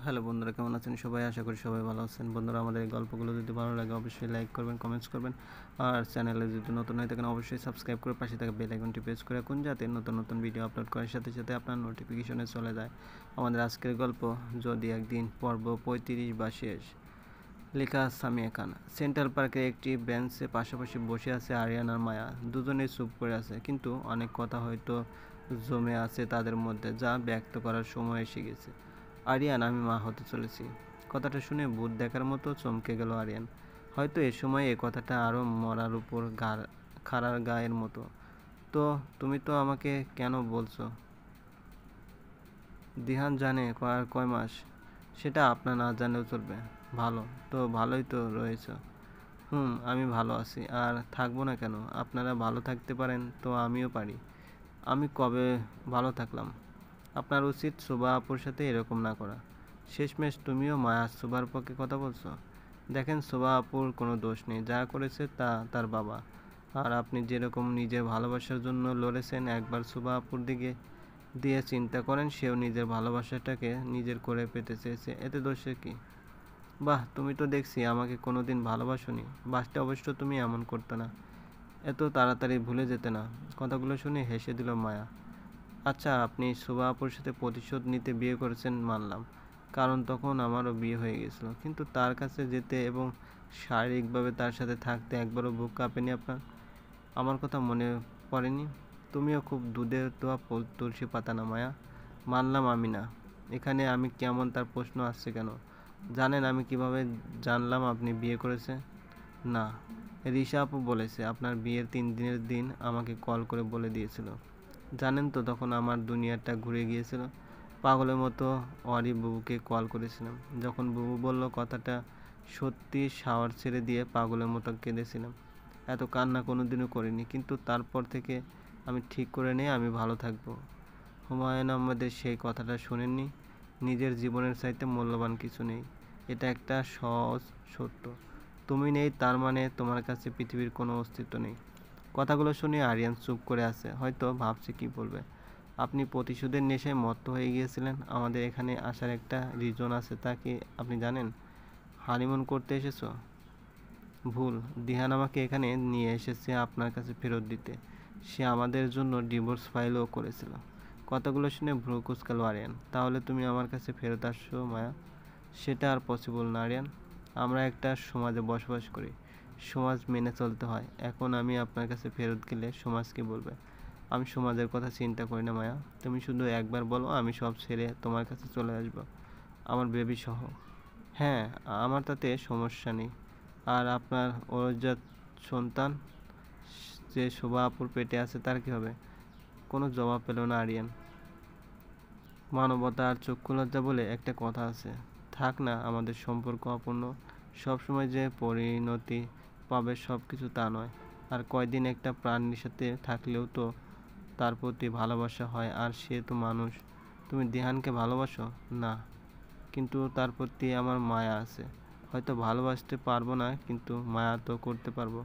Hello বন্ধুরা, কেমন আছেন সবাই? আশা করি সবাই ভালো আছেন। বন্ধুরা, আমাদের এই গল্পগুলো যদি ভালো লাগে অবশ্যই লাইক করবেন, কমেন্টস করবেন। আর চ্যানেলে যদি নতুন হয়ে থাকেন অবশ্যই সাবস্ক্রাইব করে পাশে থাকা বেল আইকনটি প্রেস করে রাখুন, যাতে নতুন নতুন ভিডিও আপলোড করার সাথে সাথে আপনার নোটিফিকেশনে চলে যায়। আমাদের আজকের গল্প যদি একদিন, পর্ব 35 বা শেষ। লেখা সামিয়া খান। সেন্ট্রাল পার্কের একটি বেঞ্চে পাশাপাশি বসে আছে আরিয়ান আর মায়া। দুজনেই চুপ করে আছে, কিন্তু অনেক কথা হয়তো জমে আছে তাদের মধ্যে, যা ব্যক্ত করার সময় এসে গেছে। আরিয়ান, আমি মা হতে চলেছি। কথাটা শুনে ভূত দেখার মতো চমকে গেল আরিয়ান। হয়তো এ সময় এ কথাটা আরও মরার উপর খাড়ার গায়ের মতো। তো তুমি তো আমাকে কেন বলছো? দিহান জানে আর কয় মাস? সেটা আপনার না জানলেও চলবে। ভালো তো ভালোই তো রয়েছ। আমি ভালো আছি, আর থাকবো না কেন? আপনারা ভালো থাকতে পারেন তো আমিও পারি। আমি কবে ভালো থাকলাম? আপনার উচিত শোভা আপুর সাথে এরকম না করা। শেষমেশ তুমিও মায়া শোভার পক্ষে কথা বলছো। দেখেন, শোভা আপুর কোনো দোষ নেই, যা করেছে তা তার বাবা। আর আপনি যেরকম নিজের ভালোবাসার জন্য লড়েছেন, একবার শোভা আপুর দিকে দিয়ে চিন্তা করেন, সেও নিজের ভালোবাসাটাকে নিজের করে পেতে চেয়েছে, এতে দোষের কি? বাহ, তুমি তো দেখছি আমাকে কোনোদিন ভালোবাসোনি। বাসটা অবশ্য তুমি এমন করতে না, এত তাড়াতাড়ি ভুলে যেতে না। কথাগুলো শুনে হেসে দিল মায়া। আচ্ছা, আপনি শোভা আপুর সাথে প্রতিশোধ নিতে বিয়ে করেছেন মানলাম, কারণ তখন আমারও বিয়ে হয়ে গেছিল। কিন্তু তার কাছে যেতে এবং শারীরিকভাবে তার সাথে থাকতে একবারও বুক কাঁপেনি আপনার? আমার কথা মনে পড়েনি? তুমিও খুব দুধে তোয়া তুলসী পাতা না মায়া। মানলাম আমি না। এখানে আমি কেমন তার প্রশ্ন আসছে কেন? জানেন আমি কিভাবে জানলাম আপনি বিয়ে করেছেন? না, রিশা আপু বলেছে। আপনার বিয়ের 3 দিনের দিন আমাকে কল করে বলে দিয়েছিল। জানেন তো, তখন আমার দুনিয়াটা ঘুরে গিয়েছিল। পাগলের মতো অরি বুবুকে কল করেছিলাম। যখন বুবু বলল কথাটা সত্যি, শাওয়ার ছেড়ে দিয়ে পাগলের মতো কেঁদেছিলাম। এত কান্না কোনোদিনও করিনি। কিন্তু তারপর থেকে আমি ঠিক করে নিই আমি ভালো থাকবো। হুমায়ুন আহমেদের সেই কথাটা শোনেননি? নিজের জীবনের চাইতে মূল্যবান কিছু নেই, এটা একটা সহজ সত্য। তুমি নেই তার মানে তোমার কাছে পৃথিবীর কোনো অস্তিত্ব নেই। কথাগুলো শুনে আরিয়ান চুপ করে আছে, হয়তো ভাবছে কি বলবে। আপনি প্রতিশোধের নেশায় মত্ত হয়ে গিয়েছিলেন। আমাদের এখানে আসার একটা রিজন আছে, তা কি আপনি জানেন? হানিমুন করতে এসেছো? ভুল। দিহান আমাকে এখানে নিয়ে এসেছে আপনার কাছে ফেরত দিতে। সে আমাদের জন্য ডিভোর্স ফাইলও করেছিল। কথাগুলো শুনে ভ্রু কুঁচকালো আরিয়ান। তাহলে তুমি আমার কাছে ফেরত আসছো মায়া? সেটা আর পসিবল না আরিয়ান। আমরা একটা সমাজে বসবাস করি, সমাজ মেনে চলতে হয়। এখন আমি আপনার কাছে ফেরত গেলে সমাজ কী বলবে? আমি সমাজের কথা চিন্তা করি না মায়া। তুমি শুধু একবার বলো, আমি সব ছেড়ে তোমার কাছে চলে আসবো, আমার বেবি সহ। হ্যাঁ, আমার তাতে সমস্যা নেই। আর আপনার অরজাত সন্তান যে শোভা আপুর পেটে আছে, তার কী হবে? কোনো জবাব পেল না আরিয়ান। মানবতা আর চক্ষু লজ্জা বলে একটা কথা আছে। থাক না আমাদের সম্পর্ক অপূর্ণ। সবসময় যে পরিণতি পাবে সব কিছু তা নয়। আর কয়দিন একটা প্রাণীর সাথে থাকলেও তো তার প্রতি ভালোবাসা হয়, আর সে তো মানুষ। তুমি দিহানকে ভালোবাসো? না, কিন্তু তার প্রতি আমার মায়া আছে। হয়তো ভালোবাসতে পারবো না, কিন্তু মায়া তো করতে পারবো।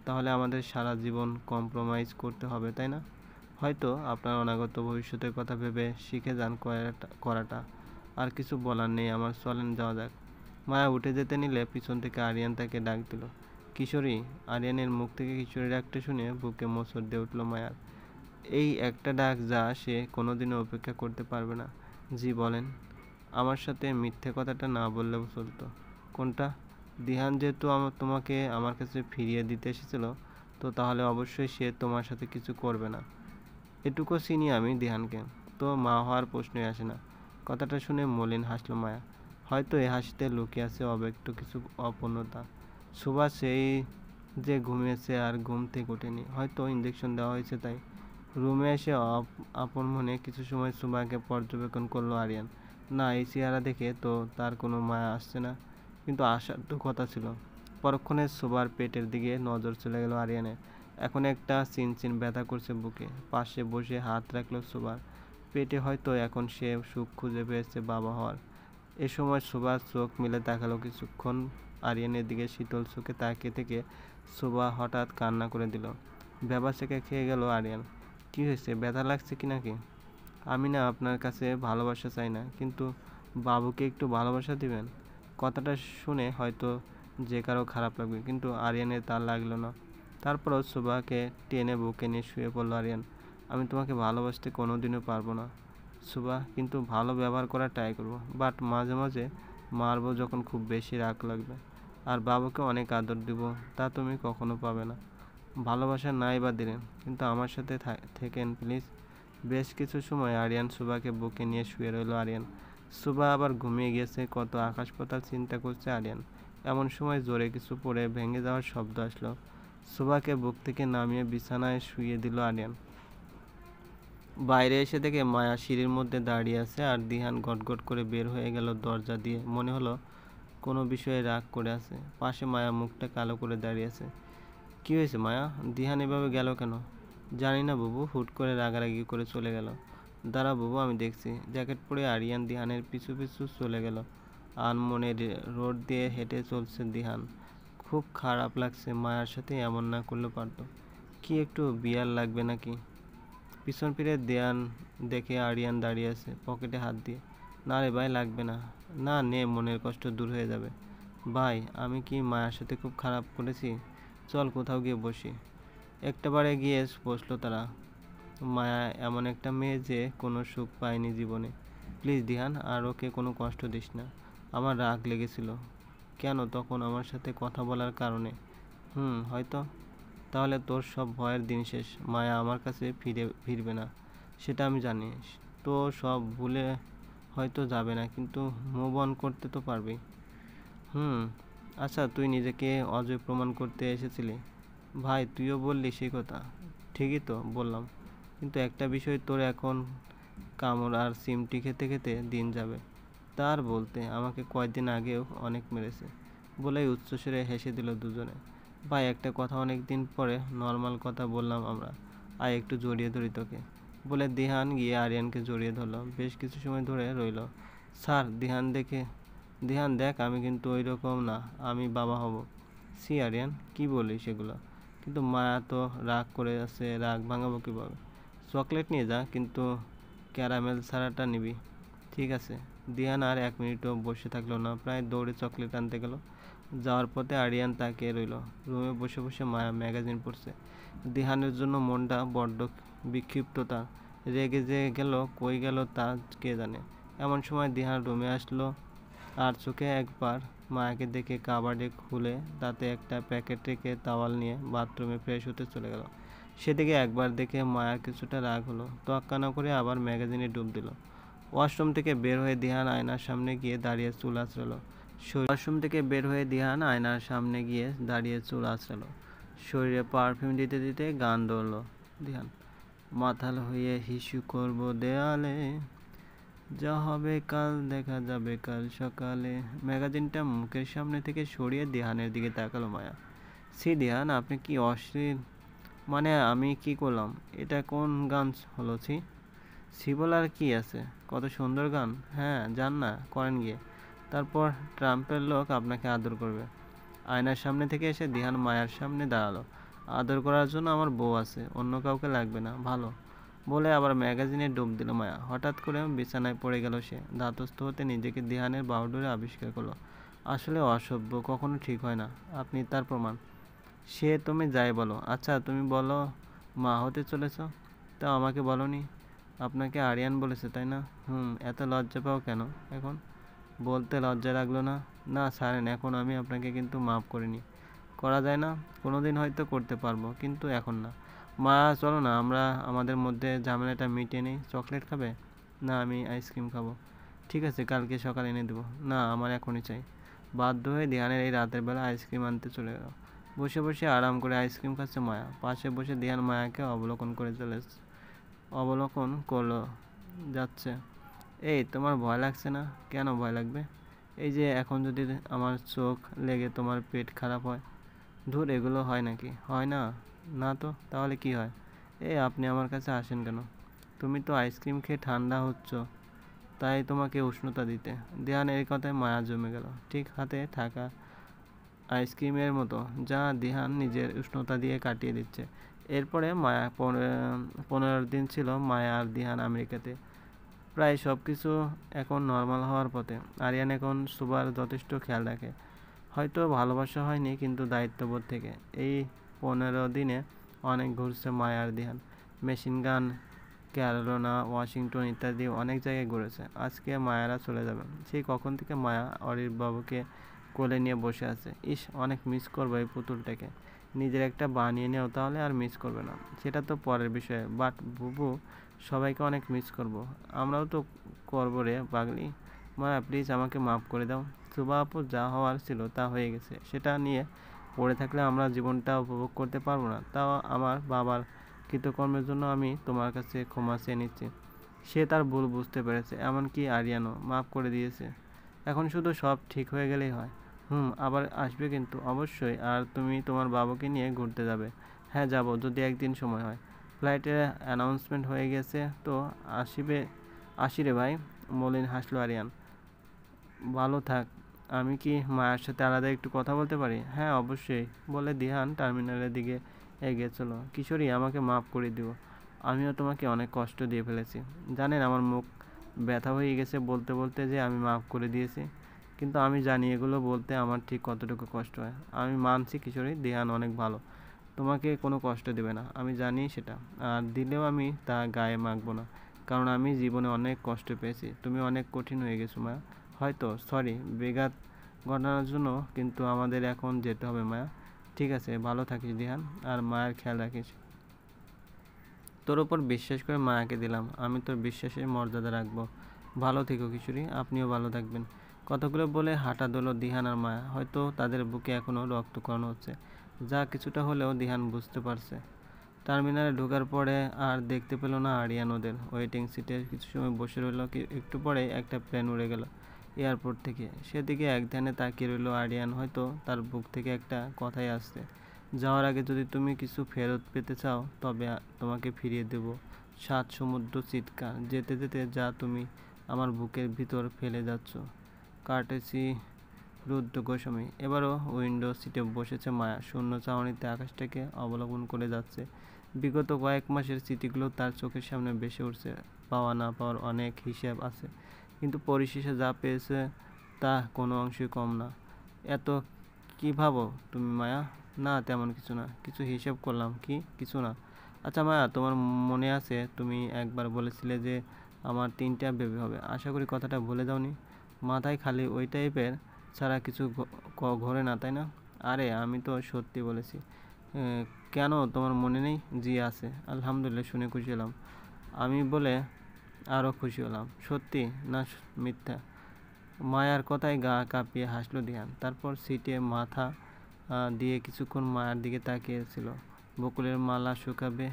তাহলে আমাদের সারা জীবন কম্প্রোমাইজ করতে হবে, তাই না? হয়তো আপনার অনাগত ভবিষ্যতের কথা ভেবে শিখে যান করাটা। আর কিছু বলার নেই আমার, চলেন যাওয়া যাক। মায়া উঠে যেতে নিলে পিছন থেকে আরিয়ান তাকে ডাক দিল। কিশোরী। আরিয়ানের মুখ থেকে কিশোরী ডাকটা শুনে বুকে মোচড় দিয়ে উঠল মায়ার। এই একটা ডাক যা সে কোনোদিনও অপেক্ষা করতে পারবে না। জি বলেন। আমার সাথে মিথ্যে কথাটা না বললেও চলতো। কোনটা? দিহান যেহেতু তোমাকে আমার কাছে ফিরিয়ে দিতে এসেছিল, তো তাহলে অবশ্যই সে তোমার সাথে কিছু করবে না। এটুকু চিনি আমি দিহানকে। তো মা হওয়ার প্রশ্নই আসে না। কথাটা শুনে মলিন হাসল মায়া। হয়তো এ হাসিতে লুকিয়ে আছে অব্যক্ত কিছু অপূর্ণতা। সুভাষ সেই যে ঘুমিয়েছে আর ঘুম থেকে ওঠেনি, হয়তো ইঞ্জেকশন দেওয়া হয়েছে তাই। রুমে এসে আপন মনে কিছু সময় সুভাকে পর্যবেক্ষণ করলো আরিয়ান। না, এই চেহারা দেখে তো তার কোনো মায়া আসছে না, কিন্তু আসার তো কথা ছিল। পরক্ষণে সুভার পেটের দিকে নজর চলে গেল আরিয়ানের। এখন একটা চিনচিন ব্যথা করছে বুকে। পাশে বসে হাত রাখলো সুভার পেটে। হয়তো এখন সে সুখ খুঁজে পেয়েছে বাবা হওয়ার। এ সময় সুভা চোখ মেলে তাকালো কিছুক্ষণ আরিয়ানের দিকে। শীতল চোখে তাকিয়ে থেকে সুভা হঠাৎ কান্না করে দিল। ভ্যাবাচ্যাকা খেয়ে গেল আরিয়ান। কী হয়েছে? ব্যথা লাগছে কি নাকি? আমি না আপনার কাছে ভালোবাসা চাই না, কিন্তু বাবুকে একটু ভালোবাসা দিবেন। কথাটা শুনে হয়তো যে কারো খারাপ লাগবে, কিন্তু আরিয়ানের তার লাগলো না। তারপরও সুবাকে টেনে বুকে নিয়ে শুয়ে পড়ল আরিয়ান। আমি তোমাকে ভালোবাসতে কোনোদিনও পারবো না সুবা, কিন্তু ভালো ব্যবহার করার ট্রাই করবো। বাট মাঝে মাঝে মারবো যখন খুব বেশি রাগ লাগবে। আর বাবুকে অনেক আদর দিব, তা তুমি কখনো পাবে না। ভালোবাসা নাই বা দিলেন, কিন্তু আমার সাথে থেকেন প্লিজ। বেশ কিছু সময় আরিয়ান সুবাকে বুকে নিয়ে শুয়ে রইল আরিয়ান। সুবা আবার ঘুমিয়ে গিয়েছে। কত আকাশ পাতাল চিন্তা করছে আরিয়ান। এমন সময় জোরে কিছু পড়ে ভেঙে যাওয়ার শব্দ আসলো। সুবাকে বুক থেকে নামিয়ে বিছানায় শুয়ে দিল আরিয়ান। বাইরে এসে দেখে মায়া সিঁড়ির মধ্যে দাঁড়িয়ে আছে, আর দিহান গটগট করে বের হয়ে গেল দরজা দিয়ে। মনে হলো কোনো বিষয়ে রাগ করে আছে। পাশে মায়া মুখটা কালো করে দাঁড়িয়ে আছে। কী হয়েছে মায়া? দিহান এভাবে গেল কেন? জানি না বুবু, হুট করে রাগারাগি করে চলে গেল। দাঁড়া বুবু, আমি দেখছি। জ্যাকেট পরে আরিয়ান দিহানের পিছু পিছু চলে গেল। আনমনে রোড দিয়ে হেঁটে চলছে দিহান। খুব খারাপ লাগছে, মায়ার সাথে এমন না করলেও পারতো। কি একটু বিয়ার লাগবে নাকি? পিছন ফিরে দেয়ান দেখে আরিয়ান দাঁড়িয়ে আছে পকেটে হাত দিয়ে। না রে ভাই, লাগবে না। না নে, মনের কষ্ট দূর হয়ে যাবে। ভাই, আমি কি মায়ার সাথে খুব খারাপ করেছি? চল কোথাও গিয়ে বসি। একটাবারে গিয়ে বসলো তারা। মায়া এমন একটা মেয়ে যে কোনো সুখ পায়নি জীবনে। প্লিজ দিহান, আর ওকে কোনো কষ্ট দিস না। আমার রাগ লেগেছিল। কেন? তখন আমার সাথে কথা বলার কারণে। হয়তো। তাহলে তোর সব ভয়ের দিন শেষ। মায়া আমার কাছে ফিরবে না, সেটা আমি জানি। তো সব ভুলে হয়তো যাবে না, কিন্তু মুভ অন করতে তো পারবি। হুম। আচ্ছা, তুই নিজেকে অজয় প্রমাণ করতে এসেছিলি। ভাই, তুইও বললি সেই কথা। ঠিকই তো বললাম, কিন্তু একটা বিষয়, তোর এখন কামড় আর সিমটি খেতে খেতে দিন যাবে। তার বলতে আমাকে কয়েকদিন আগেও অনেক মেরেছে। বলেই উচ্চস্বরে হেসে দিল দুজনে। ভাই, একটা কথা, অনেক দিন পরে নর্মাল কথা বললাম আমরা। আয় একটু জড়িয়ে ধরি তোকে। বলে দিহান গিয়ে আরিয়ানকে জড়িয়ে ধরল। বেশ কিছু সময় ধরে রইল। স্যার, দিহান দেখ, আমি কিন্তু ওই রকম না, আমি বাবা হব। সি আরিয়ান, কি বলিস সেগুলো? কিন্তু মায়া তো রাগ করে আছে, রাগ ভাঙাবো কীভাবে? চকলেট নিয়ে যা, কিন্তু ক্যারামেল ছাড়াটা নিবি। ঠিক আছে। দিহান আর 1 মিনিটও বসে থাকলো না, প্রায় দৌড়ে চকলেট আনতে গেল। যাওয়ার পথে আরিয়ান তাকিয়ে রইল। রুমে বসে বসে মায়া ম্যাগাজিন পড়ছে। দিহানের জন্য মনটা বড্ড বিক্ষিপ্ত তার। রেগে যে গেল, কই গেল তা কে জানে। এমন সময় দিহান রুমে আসলো, আর চোখে একবার মায়াকে দেখে কাবাডে খুলে তাতে একটা প্যাকেট রেখে তাওয়াল নিয়ে বাথরুমে ফ্রেশ হতে চলে গেল। সেদিকে একবার দেখে মায়ার কিছুটা রাগ হলো। তোয়াক্কা না করে আবার ম্যাগাজিনে ডুব দিল। ওয়াশরুম থেকে বের হয়ে দিহান আয়নার সামনে গিয়ে দাঁড়িয়ে চুল আঁচড়ালো। শরীরে পারফিউম দিতে দিতে গান ধরল দিহান। মাতাল হয়ে হিসু করব দেয়ালে, যা হবে কাল দেখা যাবে কাল সকালে। ম্যাগাজিনটা মুখের সামনে থেকে সরিয়ে দিহানের দিকে তাকালো মায়া। সি দিহান, আপনি কি অশ্লীল! মানে আমি কি করলাম? এটা কোন গান হলো? সি বলার কি আছে? কত সুন্দর গান। হ্যাঁ, যান না, করেন গিয়ে। তারপর ট্রাম্পের লোক আপনাকে আদর করবে। আয়নার সামনে থেকে এসে দিহান মায়ার সামনে দাঁড়ালো। আদর করার জন্য আমার বউ আছে, অন্য কাউকে লাগবে না। ভালো। বলে আবার ম্যাগাজিনে ডুব দিল মায়া। হঠাৎ করে বিছানায় পড়ে গেল সে। ধাতস্থ হতে নিজেকে দিহানের বাহুডোরে আবিষ্কার করলো। আসলে অসভ্য কখনো ঠিক হয় না। আপনি তার প্রমাণ। সে তুমি যাই বলো। আচ্ছা, তুমি বলো মা হতে চলেছ, তা আমাকে বলনি। আপনাকে আরিয়ান বলেছে, তাই না? এত লজ্জা পাও কেন এখন? বলতে লজ্জা লাগলো না? না ছাড়েন, এখন আমি আপনাকে কিন্তু মাফ করিনি। করা যায় না? কোনোদিন হয়তো করতে পারবো, কিন্তু এখন না। মা, চলো না, আমরা আমাদের মধ্যে ঝামেলাটা মিটিয়ে নিই। চকলেট খাবে? না, আমি আইসক্রিম খাবো। ঠিক আছে, কালকে সকালে এনে দেবো। না, আমার এখনই চাই। বাধ্য হয়ে দিহানের এই রাতের বেলা আইসক্রিম আনতে চলে গেল। বসে বসে আরাম করে আইসক্রিম খাচ্ছে মায়া। পাশে বসে দিহান মায়াকে অবলোকন করলো যাচ্ছে। এই, তোমার ভয় লাগছে না? কেন ভয় লাগবে? এই যে এখন যদি আমার চোখ লেগে তোমার পেট খারাপ হয়? ধুর, এগুলো হয় নাকি? হয় না? না তো তাহলে কি হয়? এই, আপনি আমার কাছে আসেন কেন? তুমি তো আইসক্রিম খেয়ে ঠান্ডা হচ্ছ, তাই তোমাকে উষ্ণতা দিতে। দিহানের এই কথায় মায়া জমে গেল, ঠিক হাতে থাকা আইসক্রিমের মতো, যা দিহান নিজের উষ্ণতা দিয়ে কাটিয়ে দিচ্ছে। এরপরে মায়া 15 দিন ছিল মায়া আর দিহান আমেরিকাতে। প্রায় সব কিছু এখন নর্মাল হওয়ার পথে। আরিয়ান এখন সুবার যথেষ্ট খেয়াল রাখে। হয়তো ভালোবাসা হয়নি, কিন্তু দায়িত্ববোধ থেকে। এই 15 দিনে অনেক ঘুরছে মায়া আর Dihan. Michigan, Carolina, Washington ইত্যাদি অনেক জায়গায় ঘুরেছে। আজকে মায়ারা চলে যাবে। সেই কখন থেকে মায়া অরির বাবুকে কোলে নিয়ে বসে আছে। ইস, অনেক মিস করবো এই পুতুলটাকে। নিজের একটা বানিয়ে নেও, তাহলে আর মিস করবে না। সেটা তো পরের বিষয়, বাট বুবু, সবাইকে অনেক মিস করব। আমরাও তো করবো রে পাগলি। মায়া, প্লিজ আমাকে মাফ করে দাও। সুবা আপু, যা হওয়ার ছিল তা হয়ে গেছে। সেটা নিয়ে পড়ে থাকলে আমরা জীবনটা উপভোগ করতে পারবো না। তাও আমার বাবার কৃতকর্মের জন্য আমি তোমার কাছে ক্ষমা চেয়ে নিচ্ছি। সে তার ভুল বুঝতে পেরেছে, এমনকি আরিয়ানও মাফ করে দিয়েছে। এখন শুধু সব ঠিক হয়ে গেলেই হয়। আবার আসবে কিন্তু, অবশ্যই। আর তুমি তোমার বাবাকে নিয়ে ঘুরতে যাবে? হ্যাঁ, যাব, যদি একদিন সময় হয়। ফ্লাইটের অ্যানাউন্সমেন্ট হয়ে গেছে তো আসি রে ভাই। মলিন হাসলো আরিয়ান। ভালো থাক। আমি কি মায়ের সাথে আলাদা একটু কথা বলতে পারি? হ্যাঁ, অবশ্যই, বলে দিহান টার্মিনালের দিকে এগিয়ে চলো। কিশোরী, আমাকে মাফ করে দিও। আমিও তোমাকে অনেক কষ্ট দিয়ে ফেলেছি। জানেন, আমার মুখ ব্যথা হয়ে গেছে বলতে বলতে যে আমি মাফ করে দিয়েছি। কিন্তু আমি জানি এগুলো বলতে আমার ঠিক কতটুকু কষ্ট হয়। আমি মানছি কিশোরী, দিহান অনেক ভালো। তোমাকে কোনো কষ্ট দেবে না, আমি জানি সেটা। আর দিলেও আমি তা গায়ে মাখবো না, কারণ আমি জীবনে অনেক কষ্ট পেয়েছি। তুমি অনেক কঠিন হয়ে গেছো মায়া। হয়তো, সরি বেঘাত ঘটানোর জন্য, কিন্তু আমাদের এখন যেতে হবে মায়া। ঠিক আছে, ভালো থাকিস দিহান, আর মায়ের খেয়াল রাখিস। তোর ওপর বিশ্বাস করে মায়াকে দিলাম, আমি তোর বিশ্বাসের মর্যাদা রাখবো। ভালো থেকো কিশোরী, আপনিও ভালো থাকবেন। কথাগুলো বলে হাঁটা দিল দিহান আর মায়া। হয়তো তাদের বুকে এখনও রক্তক্ষরণ হচ্ছে, যা কিছুটা হলেও দিহান বুঝতে পারছে। টার্মিনালে ঢোকার পরে আর দেখতে পেল না আরিয়ান ওদের। ওয়েটিং সিটে কিছু সময় বসে রইল। একটু পরে একটা প্লেন উড়ে গেল এয়ারপোর্ট থেকে। সেদিকে এক ধ্যানে তাকিয়ে রইল আরিয়ান। হয়তো তার বুক থেকে একটা কথাই আসছে, যাওয়ার আগে যদি তুমি কিছু ফেরত পেতে চাও, তবে তোমাকে ফিরিয়ে দেব 7 সমুদ্র চিৎকার। যেতে যেতে যা তুমি আমার বুকের ভিতর ফেলে যাচ্ছ। কার্টেসি রুদ্র গোস্বামী। এবারও উইন্ডো সিটে বসেছে মায়া। শূন্য চাহনিতে আকাশটাকে অবলোকন করে যাচ্ছে। বিগত কয়েক মাসের স্মৃতিগুলো তার চোখের সামনে ভেসে উঠছে। পাওয়া না পাওয়ার অনেক হিসাব আছে, কিন্তু পরিশেষে যা পেয়েছে তা কোনো অংশই কম না। এত কি ভাবো তুমি মায়া? না, তেমন কিছু না। কিছু হিসেব করলাম। কি? কিছু না। আচ্ছা মায়া, তোমার মনে আছে তুমি একবার বলেছিলে যে আমার 3টা বেবি হবে? আশা করি কথাটা ভুলে যাওনি। মাথায় খালি ওই টাইপের ছাড়া কিছু ঘোরে না, তাই না? আরে, আমি তো সত্যি বলেছি। এ, কেন, তোমার মনে নেই? জি আছে। আলহামদুলিল্লাহ, শুনে খুশি হলাম। আমি বলে আরও খুশি হলাম। সত্যি না মিথ্যা? মায়ার কথায় গা কাঁপিয়ে হাসল দিহান। তারপর সিটে মাথা দিয়ে কিছুক্ষণ মায়ার দিকে তাকিয়েছিল। বকুলের মালা শুকাবে,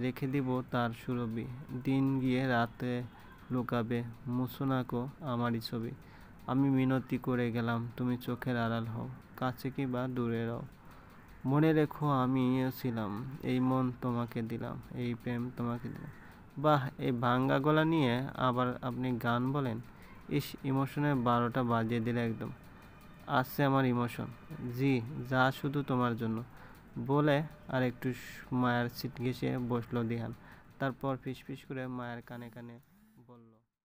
রেখে দিব তার সুরভি। দিন গিয়ে রাতে লুকাবে, মুছো না কো আমারই ছবি। আমি মিনতি করে গেলাম, তুমি চোখের আড়াল হও, কাছে কি বা দূরে রও। মনে রেখো আমিও ছিলাম, এই মন তোমাকে দিলাম, এই প্রেম তোমাকে দিলাম। বাহ, এই ভাঙ্গা গলা নিয়ে আবার আপনি গান বলেন? ইস, ইমোশনের 12টা বাজিয়ে দিলে একদম। আসছে আমার ইমোশন। জি, যা শুধু তোমার জন্য, বলে আর একটু মায়ের সিট ঘেঁষে বসলো দিহান। তারপর ফিসফিস করে মায়ের কানে কানে